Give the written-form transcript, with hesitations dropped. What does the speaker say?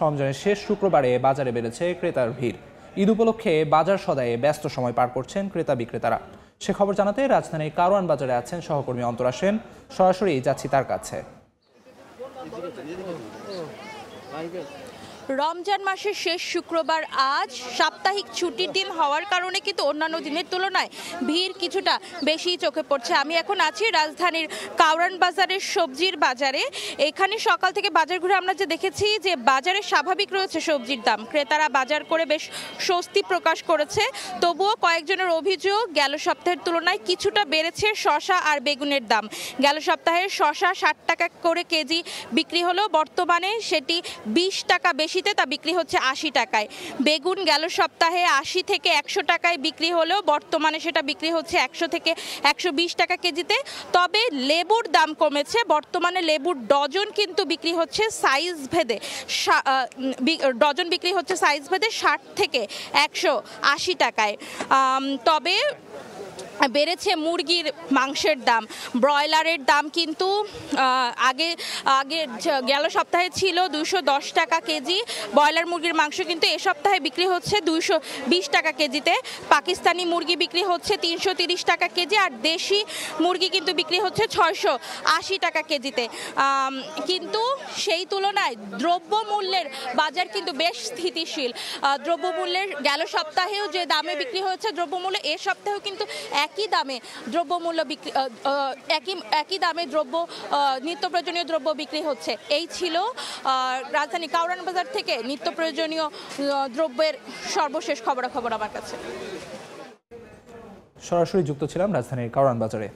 রমজানের শেষ শুক্রবারে বাজারে বেড়েছে ক্রেতার ভিড়। ঈদ উপলক্ষে বাজার সদায়ে ব্যস্ত সময় পার করছেন ক্রেতা বিক্রেতারা। সে খবর জানাতে রাজধানীর কারওয়ান বাজারে আছেন সহকর্মী অন্তরা সেন। সরাসরি যাচ্ছি তার কাছে। রমজান মাসের শেষ শুক্রবার আজ সাপ্তাহিক ছুটির দিন হওয়ার কারণে কিন্তু অন্যান্য দিনের তুলনায় ভিড় কিছুটা বেশি চোখে পড়ছে। আমি এখন আছি রাজধানীর কারওয়ান বাজারের সবজির বাজারে। এখানে সকাল থেকে বাজার ঘুরে আমরা যে দেখেছি যে বাজারে স্বাভাবিক রয়েছে সবজির দাম, ক্রেতারা বাজার করে বেশ স্বস্তি প্রকাশ করেছে। তবুও কয়েকজনের অভিযোগ গেল সপ্তাহের তুলনায় কিছুটা বেড়েছে শসা আর বেগুনের দাম। গেল সপ্তাহে শসা 60 টাকা করে কেজি বিক্রি হলো, বর্তমানে সেটি 20 টাকা বেশিতে তা বিক্রি হচ্ছে 80 টাকায়। বেগুন গেল সপ্তাহে 80 থেকে 100 টাকায় বিক্রি হলেও বর্তমানে সেটা বিক্রি হচ্ছে 100 থেকে 120 টাকা কেজিতে। তবে লেবুর দাম কমেছে, বর্তমানে লেবুর ডজন কিন্তু বিক্রি হচ্ছে সাইজ ভেদে, ডজন বিক্রি হচ্ছে সাইজ ভেদে 60 থেকে 180 টাকায়। তবে বেড়েছে মুরগির মাংসের দাম। ব্রয়লারের দাম কিন্তু আগে গেল সপ্তাহে ছিল 210 টাকা কেজি। ব্রয়লার মুরগির মাংস কিন্তু এ সপ্তাহে বিক্রি হচ্ছে 220 টাকা কেজিতে। পাকিস্তানি মুরগি বিক্রি হচ্ছে 330 টাকা কেজি, আর দেশি মুরগি কিন্তু বিক্রি হচ্ছে 680 টাকা কেজিতে। কিন্তু সেই তুলনায় দ্রব্যমূল্যের বাজার কিন্তু বেশ স্থিতিশীল। দ্রব্যমূল্যের গেল সপ্তাহেও যে দামে বিক্রি হয়েছে দ্রব্যমূল্য, এ সপ্তাহেও কিন্তু একই দামে দ্রব্যমূল্য বিক্রি, একই দামে নিত্য প্রয়োজনীয় দ্রব্য বিক্রি হচ্ছে। এই ছিল রাজধানী কারওয়ান বাজার থেকে নিত্য প্রয়োজনীয় দ্রব্যের সর্বশেষ খবরাখবর আমার কাছে। সরাসরি যুক্ত ছিলাম রাজধানীর কারওয়ান বাজারে।